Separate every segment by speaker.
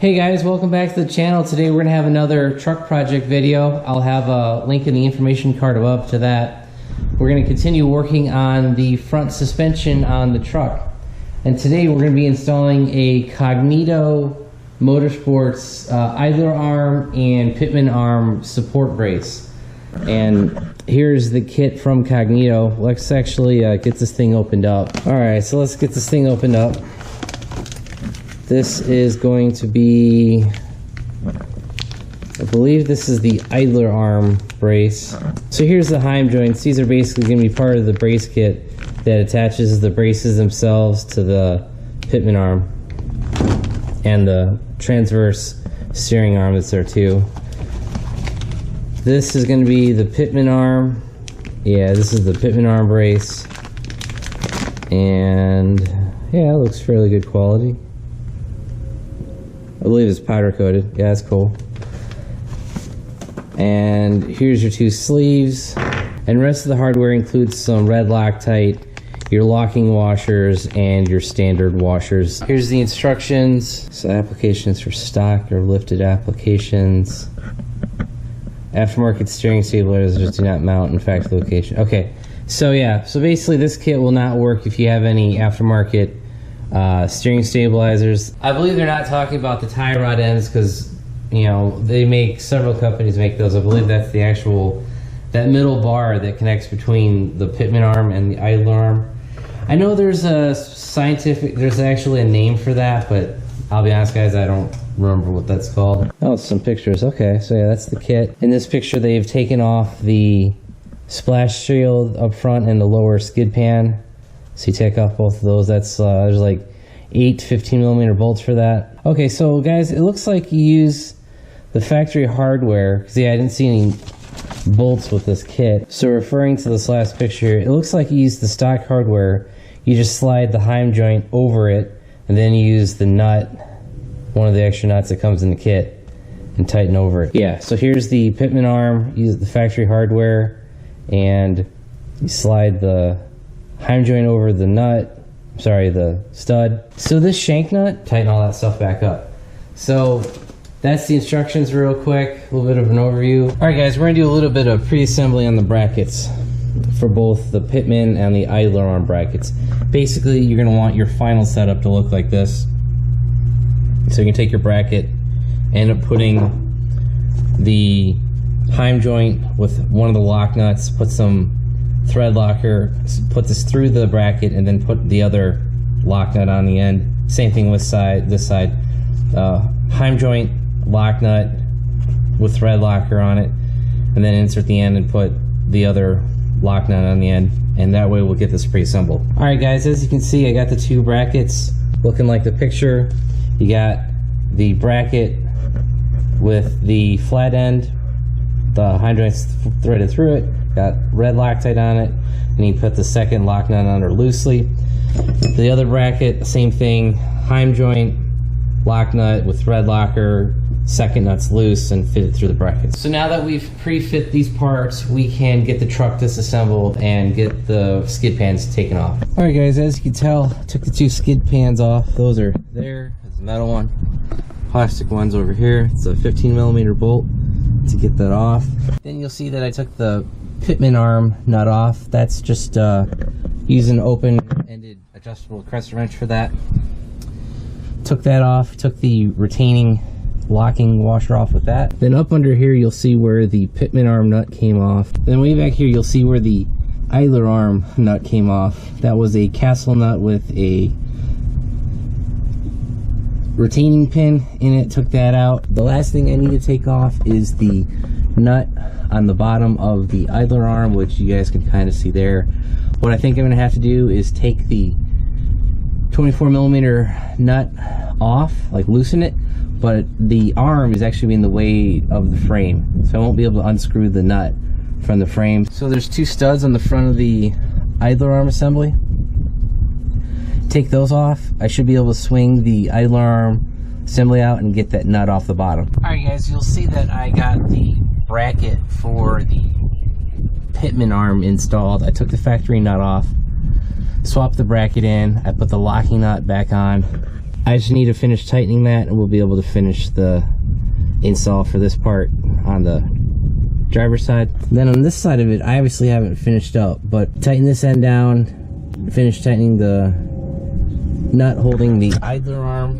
Speaker 1: Hey guys, welcome back to the channel. Today we're going to have another truck project video. I'll have a link in the information card above to that. We're going to continue working on the front suspension on the truck. And today we're going to be installing a Cognito Motorsports idler arm and Pitman arm support brace. And here's the kit from Cognito. Let's actually get this thing opened up. Alright, so let's get this thing opened up. This is going to be, I believe this is the idler arm brace. So here's the heim joints. These are basically going to be part of the brace kit that attaches the braces themselves to the Pitman arm and the transverse steering arm that's there too. This is going to be the Pitman arm. Yeah, this is the Pitman arm brace. And yeah, it looks fairly good quality. I believe it's powder coated. Yeah, that's cool. And here's your two sleeves. And the rest of the hardware includes some red Loctite, your locking washers, and your standard washers. Here's the instructions. So applications for stock or lifted applications. Aftermarket steering stabilizers do not mount in factory location. Okay, so yeah, so basically this kit will not work if you have any aftermarket steering stabilizers. I believe they're not talking about the tie rod ends because, you know, they make, several companies make those. I believe that's the actual, that middle bar that connects between the Pitman arm and the idler arm. I know there's a scientific, there's actually a name for that, but I'll be honest guys, I don't remember what that's called. Oh, some pictures. Okay, so yeah, that's the kit. In this picture they've taken off the splash shield up front and the lower skid pan. So you take off both of those. That's there's like 8 15mm bolts for that. Okay, so guys, it looks like you use the factory hardware because yeah, I didn't see any bolts with this kit. So referring to this last picture, it looks like you use the stock hardware. You just slide the heim joint over it, and then you use the nut, one of the extra nuts that comes in the kit, and tighten over it. Yeah, so here's the Pitman arm. Use the factory hardware, and you slide the heim joint over the nut, sorry, the stud. So this shank nut, tighten all that stuff back up. So that's the instructions real quick, a little bit of an overview. All right guys, we're gonna do a little bit of pre-assembly on the brackets for both the Pitman and the idler arm brackets. Basically, you're gonna want your final setup to look like this. So you can take your bracket, end up putting the heim joint with one of the lock nuts, put some thread locker, put this through the bracket, and then put the other lock nut on the end. Same thing with this side. Heim joint, lock nut with thread locker on it, and then insert the end and put the other lock nut on the end, and that way we'll get this pre-assembled. Alright guys, as you can see, I got the two brackets looking like the picture. You got the bracket with the flat end, the heim joint's threaded through it, got red Loctite on it, and you put the second lock nut under loosely. The other bracket, same thing, heim joint, lock nut with thread locker, second nut's loose, and fit it through the bracket. So now that we've pre-fit these parts, we can get the truck disassembled and get the skid pans taken off. Alright guys, as you can tell, I took the two skid pans off. Those are there. There's a metal one. Plastic one's over here. It's a 15mm bolt to get that off. Then you'll see that I took the Pitman arm nut off. That's just using an open-ended adjustable crescent wrench for that. Took that off. Took the retaining locking washer off with that. Then up under here you'll see where the Pitman arm nut came off. Then way back here you'll see where the idler arm nut came off. That was a castle nut with a retaining pin in it. Took that out. The last thing I need to take off is the nut on the bottom of the idler arm, which you guys can kind of see there. What I think I'm going to have to do is take the 24mm nut off, like loosen it, but the arm is actually in the way of the frame, so I won't be able to unscrew the nut from the frame. So there's two studs on the front of the idler arm assembly. Take those off. I should be able to swing the idler arm assembly out and get that nut off the bottom. Alright guys, you'll see that I got the bracket for the Pitman arm installed. I took the factory nut off, swapped the bracket in, I put the locking nut back on, I just need to finish tightening that, and we'll be able to finish the install for this part on the driver's side. Then on this side of it, I obviously haven't finished up, but tighten this end down, finish tightening the nut holding the idler arm,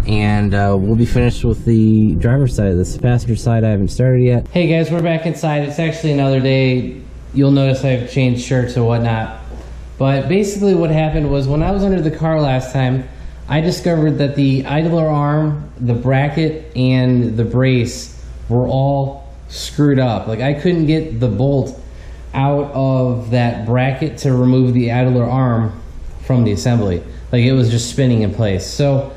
Speaker 1: and we'll be finished with the driver's side. This passenger side I haven't started yet. Hey guys, we're back inside. It's actually another day. You'll notice I've changed shirts or whatnot, but basically what happened was when I was under the car last time, I discovered that the idler arm, the bracket, and the brace were all screwed up. Like, I couldn't get the bolt out of that bracket to remove the idler arm from the assembly. Like, it was just spinning in place. So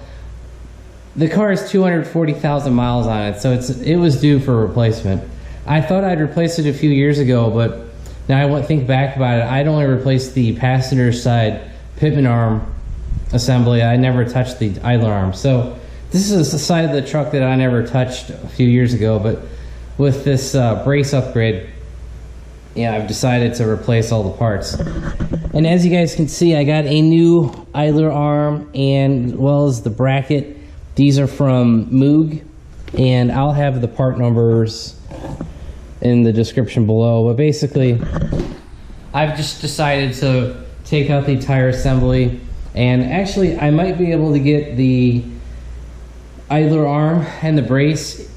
Speaker 1: the car has 240,000 miles on it, so it was due for replacement. I thought I'd replaced it a few years ago, but now I think back about it, I'd only replaced the passenger side Pitman arm assembly. I never touched the idler arm. So this is the side of the truck that I never touched a few years ago, but with this brace upgrade, yeah, I've decided to replace all the parts. And as you guys can see, I got a new idler arm and as well as the bracket. These are from Moog, and I'll have the part numbers in the description below. But basically, I've just decided to take out the entire assembly, and actually I might be able to get the idler arm and the brace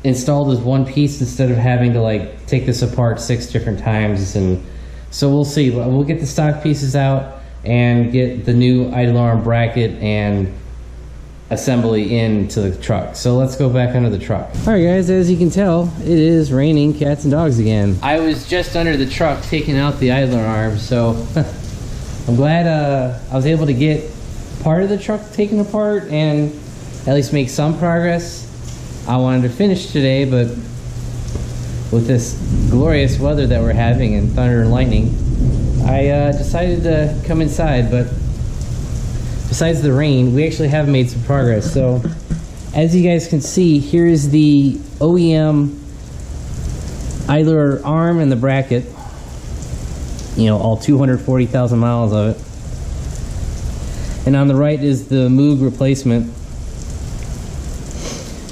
Speaker 1: installed as one piece instead of having to like take this apart 6 different times. And so we'll see. We'll get the stock pieces out and get the new idler arm bracket and assembly into the truck. So let's go back under the truck. All right guys, as you can tell, it is raining cats and dogs again. I was just under the truck taking out the idler arm, so I'm glad I was able to get part of the truck taken apart and at least make some progress. I wanted to finish today, but with this glorious weather that we're having and thunder and lightning, I decided to come inside. But besides the rain, we actually have made some progress. So as you guys can see, here is the OEM idler arm and the bracket, you know, all 240,000 miles of it. And on the right is the Moog replacement.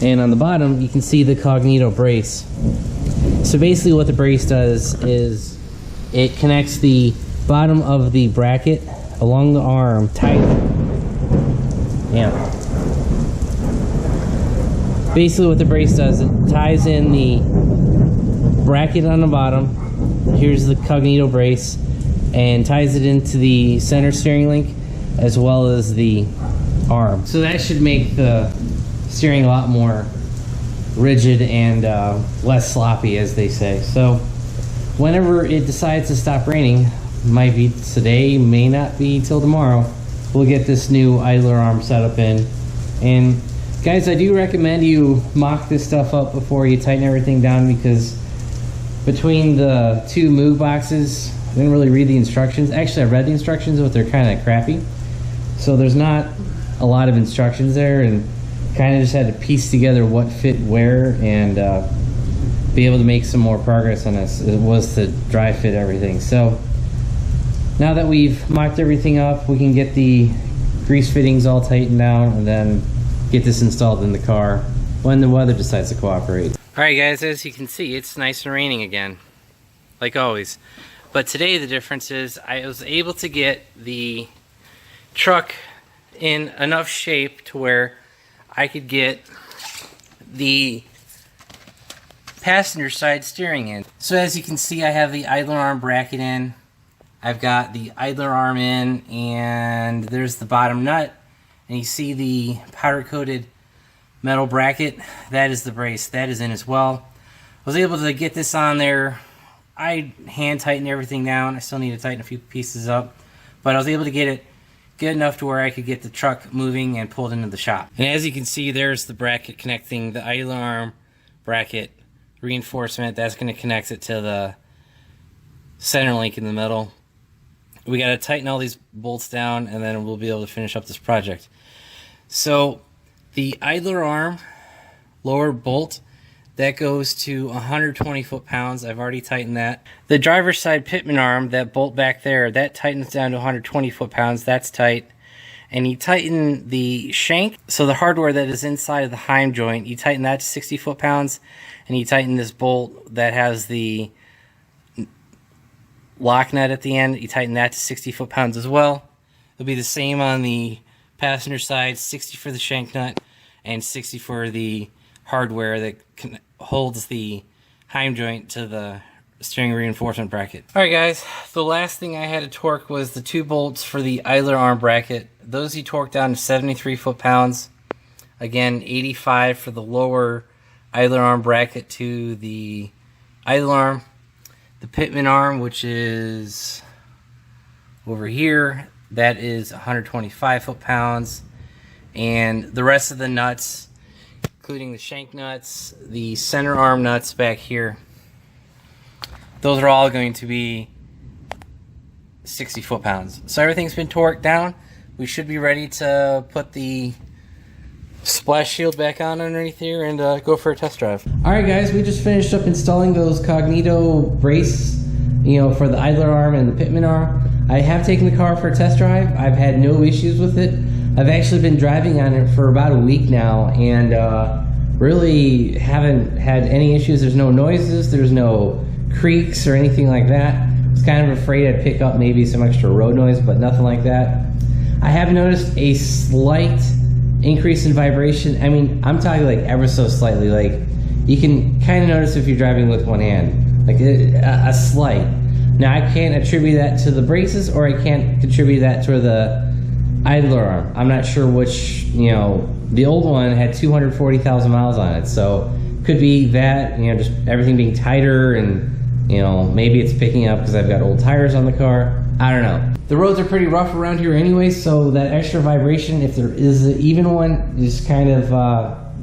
Speaker 1: And on the bottom, you can see the Cognito brace. So basically what the brace does is it connects the bottom of the bracket along the arm tight. Yeah. Basically what the brace does, it ties in the bracket on the bottom. Here's the Cognito brace, and ties it into the center steering link as well as the arm. So that should make the steering a lot more rigid and less sloppy, as they say. So whenever it decides to stop raining, might be today, may not be till tomorrow, we'll get this new idler arm setup in. And guys, I do recommend you mock this stuff up before you tighten everything down, because between the 2 Moog boxes, I didn't really read the instructions. Actually, I read the instructions, but they're kind of crappy. So there's not a lot of instructions there, and kind of just had to piece together what fit where and be able to make some more progress on this. It was to dry fit everything. So now that we've mocked everything up, we can get the grease fittings all tightened down and then get this installed in the car when the weather decides to cooperate. Alright guys, as you can see, it's nice and raining again, like always. But today the difference is I was able to get the truck in enough shape to where I could get the passenger side steering in. So as you can see, I have the idler arm bracket in. I've got the idler arm in, and there's the bottom nut. And you see the powder coated metal bracket. That is the brace. That is in as well. I was able to get this on there. I hand tightened everything down. I still need to tighten a few pieces up, but I was able to get it good enough to where I could get the truck moving and pulled into the shop. And as you can see, there's the bracket connecting the idler arm bracket reinforcement. That's going to connect it to the center link in the middle. We got to tighten all these bolts down, and then we'll be able to finish up this project. So the idler arm lower bolt, that goes to 120 foot-pounds. I've already tightened that. The driver's side Pitman arm, that bolt back there, that tightens down to 120 foot-pounds. That's tight. and you tighten the shank, so the hardware that is inside of the heim joint, you tighten that to 60 foot-pounds, and you tighten this bolt that has the lock nut at the end, you tighten that to 60 foot-pounds as well. It'll be the same on the passenger side, 60 for the shank nut and 60 for the hardware that holds the heim joint to the steering reinforcement bracket. Alright guys, the last thing I had to torque was the 2 bolts for the idler arm bracket. Those you torque down to 73 foot-pounds. Again, 85 for the lower idler arm bracket to the idler arm. The Pitman arm, which is over here, that is 125 foot-pounds. And the rest of the nuts, including the shank nuts, the center arm nuts back here, those are all going to be 60 foot-pounds. So everything's been torqued down. We should be ready to put the splash shield back on underneath here and go for a test drive. Alright guys, we just finished up installing those Cognito brace, for the idler arm and the Pitman arm. I have taken the car for a test drive. I've had no issues with it. I've actually been driving on it for about a week now, and really haven't had any issues. There's no noises, there's no creaks or anything like that. I was kind of afraid I'd pick up maybe some extra road noise, but nothing like that. I have noticed a slight increase in vibration. I mean, I'm talking like ever so slightly. Like, you can kind of notice if you're driving with one hand, like a slight. Now, I can't attribute that to the braces, or I can't contribute that to the idler arm. I'm not sure which. The old one had 240,000 miles on it, so could be that, just everything being tighter, and maybe it's picking up because I've got old tires on the car. I don't know. The roads are pretty rough around here anyway, so that extra vibration, if there is an even one, just kind of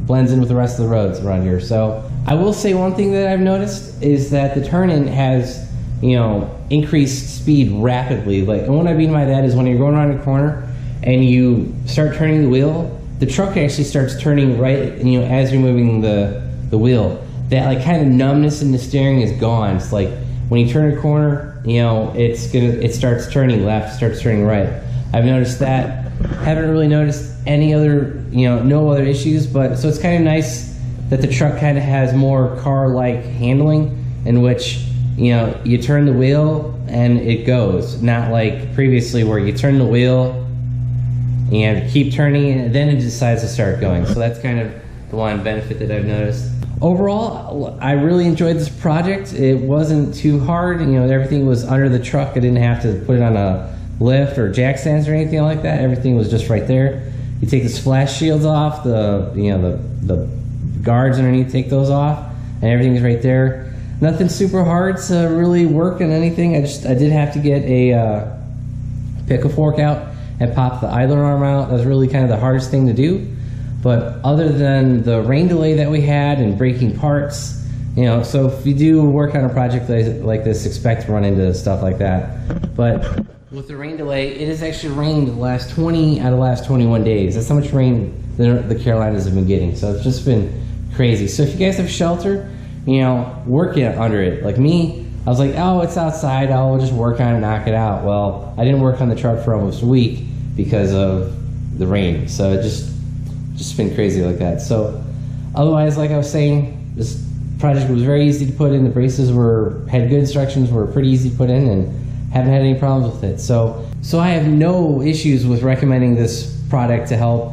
Speaker 1: blends in with the rest of the roads around here. So I will say one thing that I've noticed is that the turn-in has, increased speed rapidly. And what I mean by that is when you're going around a corner and you start turning the wheel, the truck actually starts turning right, as you're moving the wheel. That kind of numbness in the steering is gone. It's like when you turn a corner, it starts turning left, starts turning right. I've noticed that. Haven't really noticed any other, no other issues, but so it's kind of nice that the truck kind of has more car-like handling, in which, you turn the wheel and it goes, not like previously where you turn the wheel and keep turning and then it decides to start going. So that's kind of the one benefit that I've noticed. Overall, I really enjoyed this project. It wasn't too hard. Everything was under the truck. I didn't have to put it on a lift or jack stands or anything like that. Everything was just right there. You take the splash shields off, the guards underneath, take those off, and everything's right there. Nothing super hard to really work on anything. I did have to get a pick a fork out and pop the idler arm out. That was really kind of the hardest thing to do. But other than the rain delay that we had and breaking parts, so if you do work on a project like this, expect to run into stuff like that. But with the rain delay, it has actually rained the last 20 out of the last 21 days. That's how much rain the Carolinas have been getting. So it's just been crazy. So if you guys have shelter, work it under it. Like me, I was like, oh, it's outside, I'll just work on it, knock it out. Well, I didn't work on the truck for almost a week because of the rain. So it just been crazy like that. So otherwise, like I was saying, this project was very easy to put in. The braces had good instructions, were pretty easy to put in, and haven't had any problems with it. So I have no issues with recommending this product to help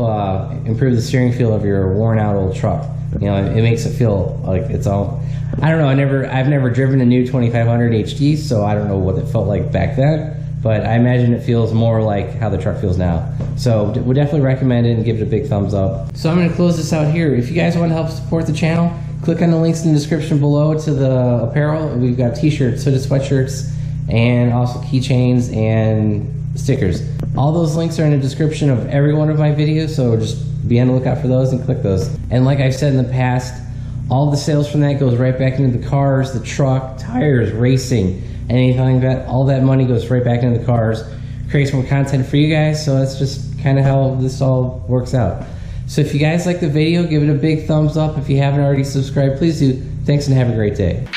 Speaker 1: improve the steering feel of your worn out old truck. It makes it feel like it's all, I don't know, I've never driven a new 2500 HD, so I don't know what it felt like back then. But I imagine it feels more like how the truck feels now. So would definitely recommend it and give it a big thumbs up. So I'm going to close this out here. If you guys want to help support the channel, click on the links in the description below to the apparel. We've got t-shirts, hooded sweatshirts, and also keychains and stickers. All those links are in the description of every one of my videos, so just be on the lookout for those and click those. And like I've said in the past, all the sales from that goes right back into the cars, the truck, tires, racing, anything like that. All that money goes right back into the cars, creates more content for you guys. So that's just kind of how this all works out. So if you guys like the video, give it a big thumbs up. If you haven't already subscribed, please do. Thanks and have a great day.